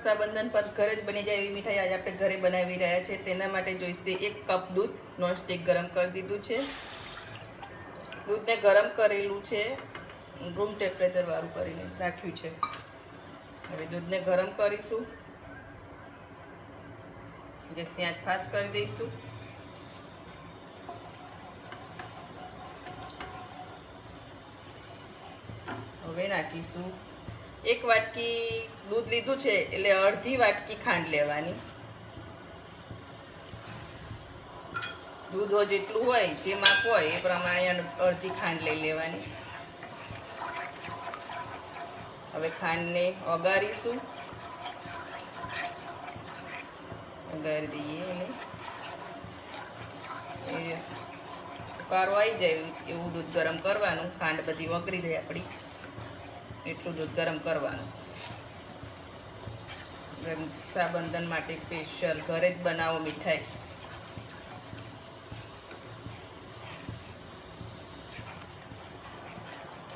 રક્ષાબંધન પર ઘરે જ બની જાય એવી મીઠાઈ આજે આપણે ઘરે બનાવી રહ્યા છે। તેના માટે જોઈશે 1 કપ દૂધ નોનસ્ટિક ગરમ કરી દીધું છે। દૂધને ગરમ કરેલું છે, રૂમ ટેમ્પરેચર વાળું કરીને રાખ્યું છે। હવે દૂધને ગરમ કરીશું, ગેસની આંચ ફાસ્ટ કરી દઈશું। હવે નાખીશું 1 વાટકી દૂધ લીધું છે એટલે અડધી વાટકી ખાંડ લેવાની। દૂધ જેટલું હોય જે માપ હોય એ પ્રમાણે અડધી ખાંડ લઈ લેવાની। હવે ખાંડને ઓગાળીશું, ઓગાળી દઈએ એને ઉકાળો આવી જાય એવું દૂધ ગરમ કરવાનું। ખાંડ બધી ઓગળી જાય આપણી એટલું દૂધ ગરમ કરવાનું। રક્ષાબંધન માટે સ્પેશિયલ ઘરે જ બનાવો મીઠાઈ।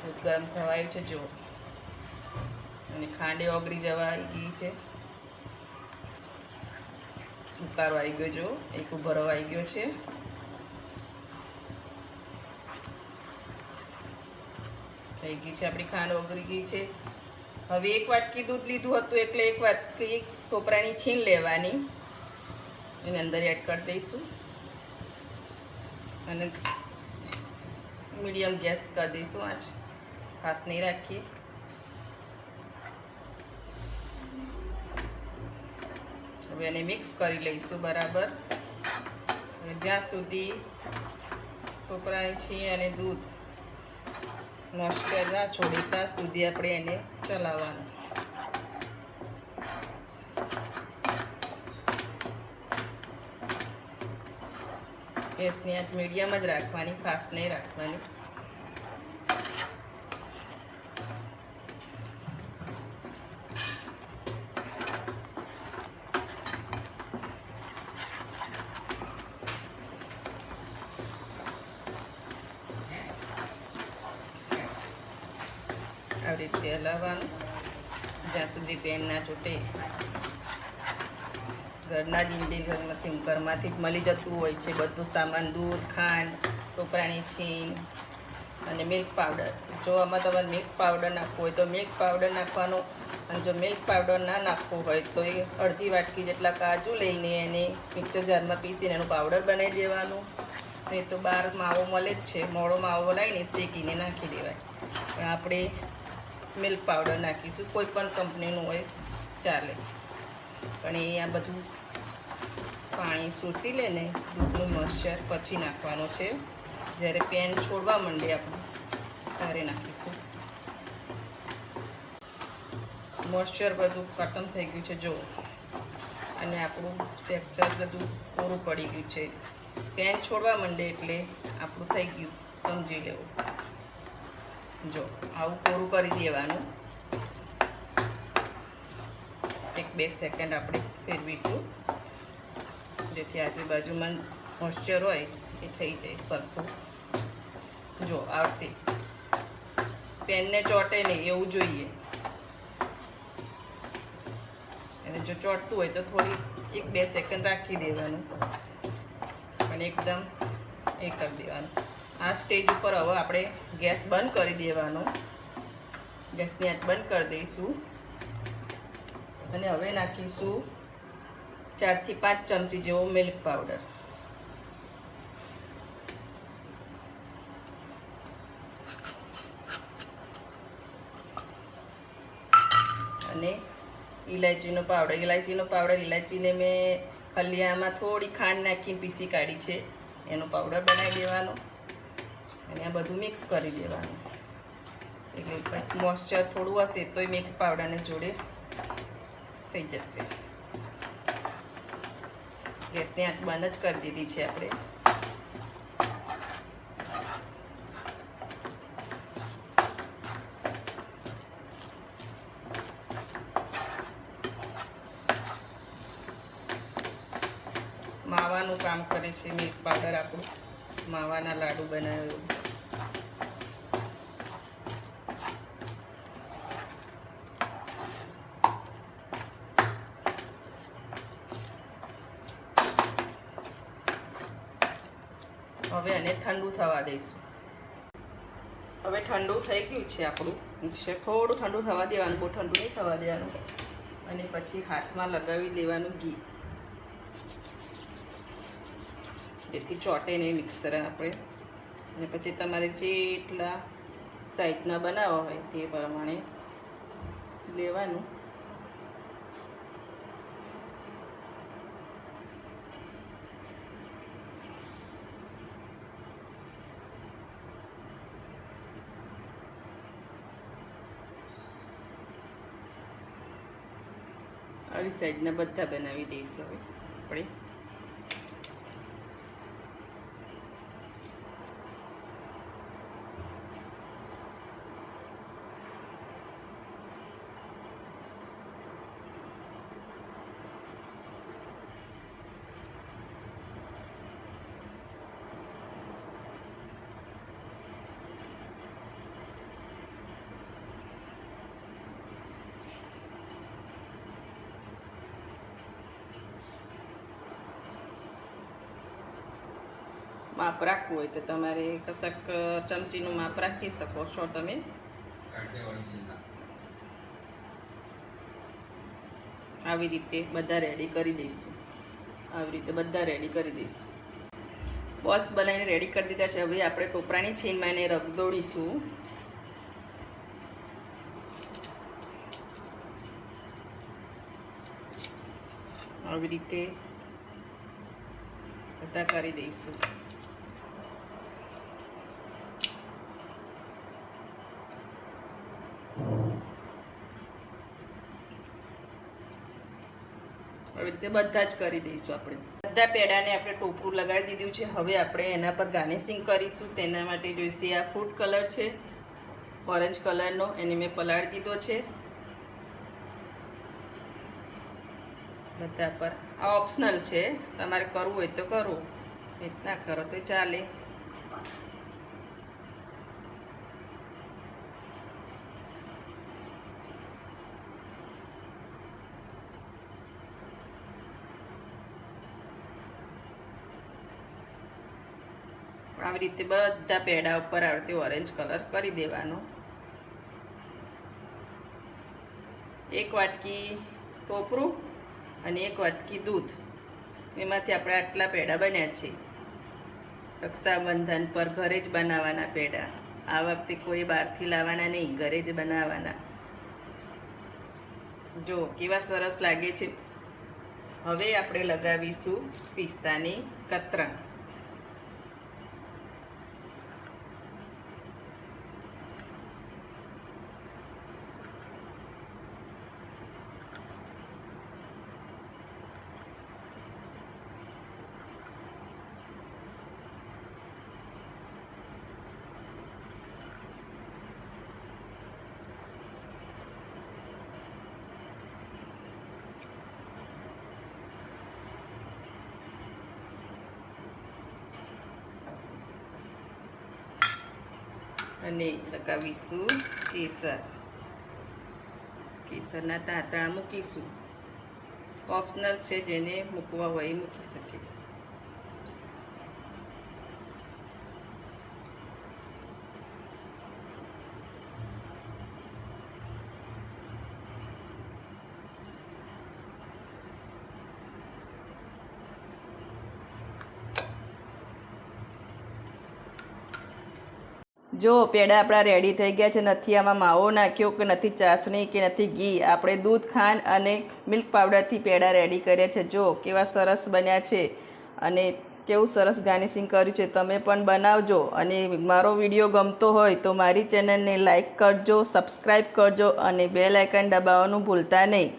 દૂધ ગરમ થવાયું છે જો, અને ખાંડે ઓગળી જવા ગઈ છે। ઉકાળો આવી ગયો જો, એક ઉભરો આવી ગયો છે। થઈ ગઈ છે આપણી ખાંડ ઓગળી ગઈ છે। હવે 1 વાટકી દૂધ લીધું હતું એટલે 1 વાટકી ટોપરાની છીણ લેવાની, એની અંદર એડ કરી દઈશું અને મીડિયમ ગેસ કરી દઈશું। આંચ ફાસ્ટ નહીં રાખીએ। હવે એને મિક્સ કરી લઈશું બરાબર। હવે જ્યાં સુધી ટોપરાની છીણ અને દૂધ મોઇસ્ચર ના છોડે ત્યાં સુધી આપણે એને ચલાવવાનું। ગેસની આંચ મીડિયમ જ રાખવાની, ફાસ્ટ નહીં રાખવાની। આવી રીતે હલાવવાનું જ્યાં સુધી પેન ના છૂટે। ઘરના જ ઇન્ડિયન ઘરમાંથી જ મળી જતું હોય છે બધું સામાન, દૂધ, ખાંડ, ટોપરાની છીણ અને મિલ્ક પાવડર। જો આમાં તમારે મિલ્ક પાવડર નાખવો હોય તો મિલ્ક પાવડર નાખવાનો, અને જો મિલ્ક પાવડર ના નાખવો હોય તો એ અડધી વાટકી જેટલા કાજુ લઈને એને મિક્સર જારમાં પીસીને એનું પાવડર બનાવી દેવાનું। નહીં તો બહાર માવો મળે જ છે, મોળો માવો લાવીને શેકીને નાખી દેવાય। પણ આપણે મિલ્ક પાવડર નાખીશું, કોઈ પણ કંપનીનું હોય ચાલે, પણ એ આ બધું પાણી શોષી લે ને દૂધનું મોઇસ્ચર પછી નાખવાનું છે। જ્યારે પેન છોડવા માંડે આપણે ત્યારે નાખીશું। મોઇસ્ચર બધું ખતમ થઈ ગયું છે જો, અને આપણું ટેક્સચર બધું પૂરું પડી ગયું છે। પેન છોડવા માંડે એટલે આપણું થઈ ગયું, સમજી લેવું। જો આવું પૂરું કરી દેવાનું। 1-2 સેકન્ડ આપણે ફેરવીશું જેથી આજુબાજુમાં મોઇસ્ચર હોય એ થઈ જાય સરખું। જો આવતી પેનને ચોંટે નહીં એવું જોઈએ, અને જો ચોંટતું હોય તો થોડી 1-2 સેકન્ડ રાખી દેવાનું, પણ એકદમ એ કરી દેવાનું। આ સ્ટેજ ઉપર હવે આપણે ગેસ બંધ કરી દેવાનો। ગેસની આંચ બંધ કરી દઈશું અને હવે નાખીશું 4 થી 5 ચમચી જેવો મિલ્ક પાવડર। અને ઇલાયચીનો પાવડર। ઇલાયચીને મેં ખલિયામાં થોડી ખાંડ નાખીને પીસી કાઢી છે, એનો પાવડર બનાવી દેવાનો અને આ બધું મિક્સ કરી દેવાનું। એટલે મોઇસ્ચર થોડું હશે તોય મિલ્ક પાવડરને જોડે થઈ જશે। ગેસની આંચ બંધ જ કરી દીધી છે આપણે। માવાનું કામ કરે છે મિલ્ક પાવડર, આપણું માવાના લાડુ બનાવ્યો। અને ઠંડુ થવા દઈશું. હવે ઠંડુ થઈ ગયું છે આપણું મિક્સર. થોડું ઠંડુ થવા દેવાનું, બહુ ઠંડુ નહીં થવા દેવાનું. અને પછી હાથમાં લગાવી દેવાનું ઘી, જેથી ચોટે નહીં મિક્સર આપણે. અને પછી તમારે જેટલા સાઈઝના બનાવવા હોય તે પ્રમાણે લેવાનું. આવી સાઈઝના બધા બનાવી દઈશું હવે આપણે. માપ રાખવું હોય તો તમારે કશાક ચમચીનું માપ રાખી શકો છો તમે. આવી રીતે બધા રેડી કરી દઈશું. આવી રીતે બધા રેડી કરી દઈશું. બોલ્સ બનાવીને રેડી કરી દીધા છે. હવે આપણે ટોપરાની છીનમાં એને રગદોડીશું. આવી રીતે બધા કરી દઈશું. આવી રીતે બધા જ કરી દઈશું આપણે. બધા પેડાને આપણે ટોપરું લગાવી દીધું છે. હવે આપણે એના પર ગાર્નિશિંગ કરીશું. તેના માટે જોઈશે આ ફૂડ કલર છે, ઓરેન્જ કલરનો, એને મેં પલાળી દીધો છે બધા પર. આ ઓપ્શનલ છે, તમારે કરવું હોય તો કરો, ના કરો તો ચાલે. આવી રીતે બધા પેડા ઉપર આવી રીતે ઓરેન્જ કલર કરી દેવાનો. 1 વાટકી ટોપરું અને 1 વાટકી દૂધ, એમાંથી આપણે આટલા પેડા બન્યા છે. રક્ષાબંધન પર ઘરે જ બનાવવાના પેડા. આ વખતે કોઈ બહારથી લાવવાના નહીં, ઘરે જ બનાવવાના. જો કેવા સરસ લાગે છે. હવે આપણે લગાવીશું પિસ્તાની કતરણ. અને લગાવીશું કેસર. કેસરના તાંતણા મૂકીશું. ઓપ્શનલ છે, જેને મૂકવા હોય એ મૂકી શકે. જો પેડા આપણા રેડી થઈ ગયા છે. નથી આમાં માવો નાખ્યો કે નથી ચાસણી કે નથી ઘી. આપણે દૂધ, ખાંડ અને મિલ્ક પાવડરથી પેડા રેડી કર્યા છે. જો કેવા સરસ બન્યા છે અને કેવું સરસ ગાર્નિશિંગ કર્યું છે. તમે પણ બનાવજો. અને મારો વિડીયો ગમતો હોય તો મારી ચેનલને લાઈક કરજો, સબસ્ક્રાઈબ કરજો અને બેલ આઇકન દબાવવાનું ભૂલતા નહીં.